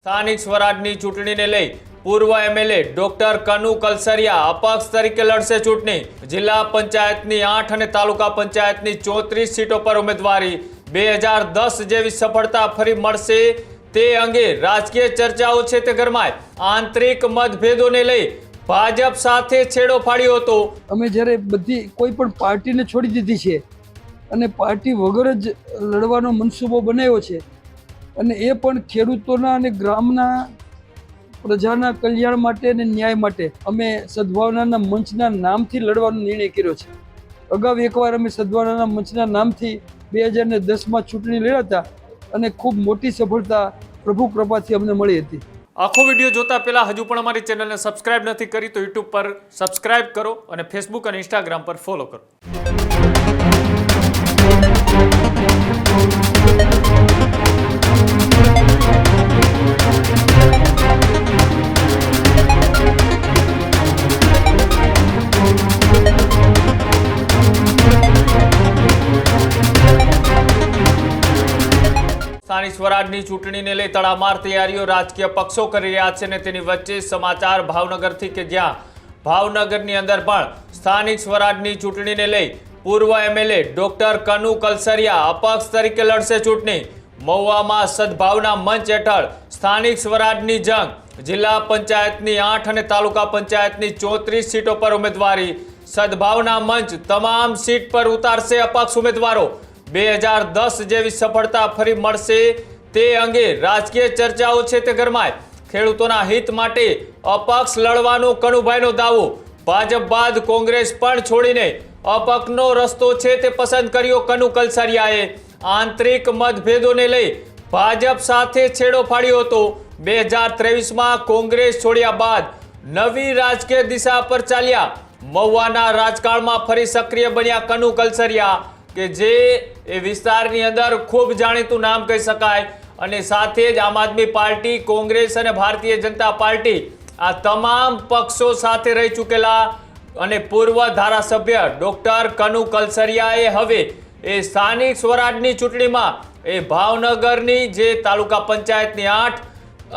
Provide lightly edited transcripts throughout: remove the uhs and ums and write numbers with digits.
સ્થાનિક સ્વરાજની ચૂંટણીને લઈ પૂર્વ એમએલએ ડોક્ટર કનુ કલસરિયા અપક્ષ તરીકે લડશે ચૂંટણી। જિલ્લા પંચાયતની 8 અને તાલુકા પંચાયતની 34 સીટો પર ઉમેદવારી। 2010 જેવી સફળતા ફરી મળશે તે અંગે રાજકીય ચર્ચાઓ છે તે ગરમાય। આંતરિક મતભેદોને લઈ ભાજપ સાથે છેડો ફાડ્યો હતો। અમે જ્યારે બધી કોઈ પણ પાર્ટીને છોડી દીધી છે અને પાર્ટી વગર જ લડવાનો મનસૂબો બનાવ્યો છે અને એ પણ ખેડૂતોના અને ગ્રામના પ્રજાના કલ્યાણ માટે અને ન્યાય માટે અમે સદભાવનાના મંચના નામથી લડવાનો નિર્ણય કર્યો છે। અગાઉ એકવાર અમે સદભાવનાના મંચના નામથી 2010માં ચૂંટણી લડ્યા હતા અને ખૂબ મોટી સફળતા પ્રભુ કૃપાથી અમને મળી હતી। આખો વિડીયો જોતા પહેલા હજુ પણ અમારી ચેનલને સબસ્ક્રાઇબ નથી કરી તો યુટ્યુબ પર સબસ્ક્રાઇબ કરો અને ફેસબુક અને ઇન્સ્ટાગ્રામ પર ફોલો કરો। સ્થાનિક સ્વરાજની ચૂંટણીને લઈ તડામાર તૈયારીઓ રાજકીય પક્ષો કરી રહ્યા છે અને તેની વચ્ચે સમાચાર ભાવનગરથી કે જ્યાં ભાવનગરની અંદર પણ સ્થાનિક સ્વરાજની ચૂંટણીને લઈ પૂર્વ એમએલએ ડોક્ટર કનુ કલસરિયા અપક્ષ તરીકે લડશે ચૂંટણી। મહુવામાં સદભાવના મંચ હેઠળ સ્થાનિક સ્વરાજની જંગ। જિલ્લા પંચાયતની 8 અને તાલુકા પંચાયતની 34 સીટો પર ઉમેદવારી। સદભાવના મંચ તમામ સીટ પર ઉતારશે અપક્ષ ઉમેદવારો। 2010 જેવી સફળતા ફરી મળશે તે અંગે રાજકીય ચર્ચાઓ છે તે ગરમાય। ખેડૂતોના હિત માટે અપક્ષ લડવાનો કનુભાઈનો દાવો। ભાજપ બાદ કોંગ્રેસ પણ છોડીને અપક્ષનો રસ્તો છે તે પસંદ કર્યો કનુ કલસરિયાએ। આંતરિક મતભેદોને લઈ ભાજપ સાથે છેડો ફાડ્યો હતો। 2023માં કોંગ્રેસ છોડ્યા બાદ નવી રાજકીય દિશા પર ચાલ્યા। મહુવાના રાજકારણમાં ફરી સક્રિય બન્યા કનુ કલસરિયા કે જે એ વિસ્તારની અંદર ખૂબ જાણીતું નામ કહી શકાય અને સાથે જ આમ આદમી પાર્ટી, કોંગ્રેસ અને ભારતીય જનતા પાર્ટી આ તમામ પક્ષો સાથે રહી ચૂકેલા અને પૂર્વ ધારાસભ્ય ડોક્ટર કનુ કલસરિયાએ હવે એ સ્થાનિક સ્વરાજની ચૂંટણીમાં એ ભાવનગરની જે તાલુકા પંચાયતની 8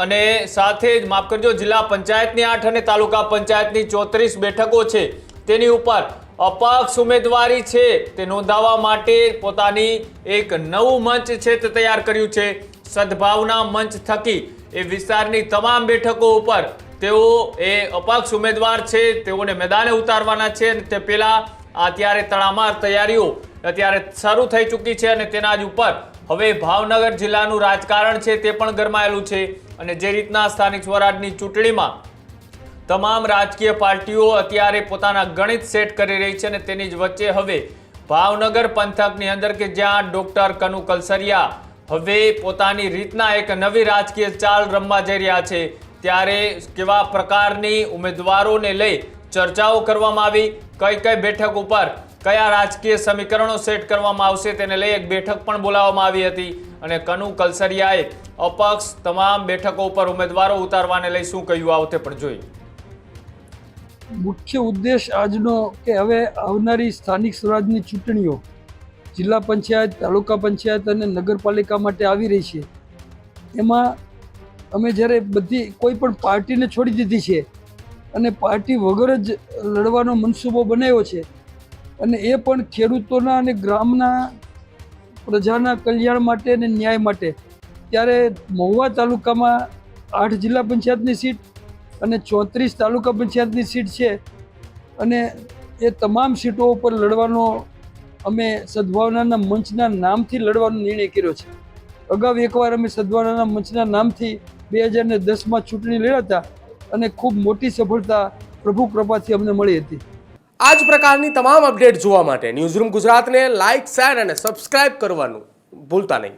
અને સાથે જ માફ કરજો જિલ્લા પંચાયતની 8 અને તાલુકા પંચાયતની 34 બેઠકો છે તેની ઉપર અપક્ષ ઉમેદવારી છે તે નોંધાવવા માટે પોતાની એક નવું મંચ છે તે તૈયાર કર્યું છે। સદભાવના મંચ થકી એ વિસ્તારની તમામ બેઠકો ઉપર તેઓ એ અપક્ષ ઉમેદવાર છે તેઓને મેદાને ઉતારવાના છે અને તે પહેલા અત્યારે તડામાર તૈયારીઓ અત્યારે શરૂ થઈ ચૂકી છે અને તેના જ ઉપર હવે ભાવનગર જિલ્લાનું રાજકારણ છે તે પણ ગરમાયેલું છે અને જે રીતના સ્થાનિક સ્વરાજની ચૂંટણીમાં તમામ રાજકીય પાર્ટીઓ અત્યારે પોતાના ગણિત સેટ કરી રહી છે અને તેની જ વચ્ચે હવે ભાવનગર પંથકની અંદર કે જ્યાં ડોક્ટર કનુ કલસરિયા હવે પોતાની રીતના એક નવી રાજકીય ચાલ રમવા જઈ રહ્યા છે ત્યારે કેવા પ્રકારની ઉમેદવારોને લઈ ચર્ચાઓ કરવામાં આવી, કઈ કઈ બેઠક ઉપર કયા રાજકીય સમીકરણો સેટ કરવામાં આવશે તેને લઈ એક બેઠક પણ બોલાવવામાં આવી હતી અને કનુ કલસરિયાએ અપક્ષ તમામ બેઠકો ઉપર ઉમેદવારો ઉતારવાને લઈ શું કહ્યું આવો તે પણ જોઈએ। મુખ્ય ઉદ્દેશ આજનો કે હવે આવનારી સ્થાનિક સ્વરાજની ચૂંટણીઓ જિલ્લા પંચાયત, તાલુકા પંચાયત અને નગરપાલિકા માટે આવી રહી છે। એમાં અમે જ્યારે બધી કોઈ પણ પાર્ટીને છોડી દીધી છે અને પાર્ટી વગર જ લડવાનો મનસૂબો બનાવ્યો છે અને એ પણ ખેડૂતોના અને ગ્રામના પ્રજાના કલ્યાણ માટે અને ન્યાય માટે। ત્યારે મહુવા તાલુકામાં 8 જિલ્લા પંચાયતની સીટ અને 34 તાલુકા પંચાયતની સીટ છે અને એ તમામ સીટો ઉપર લડવાનો અમે સદભાવનાના મંચના નામથી લડવાનો નિર્ણય કર્યો છે। અગાઉ એકવાર અમે સદભાવનાના મંચના નામથી 2010માં ચૂંટણી લડ્યા હતા અને ખૂબ મોટી સફળતા પ્રભુ કૃપાથી અમને મળી હતી। આ જ પ્રકારની તમામ અપડેટ જોવા માટે ન્યૂઝરૂમ ગુજરાતને લાઇક, શેર અને સબસ્ક્રાઇબ કરવાનું ભૂલતા નહીં।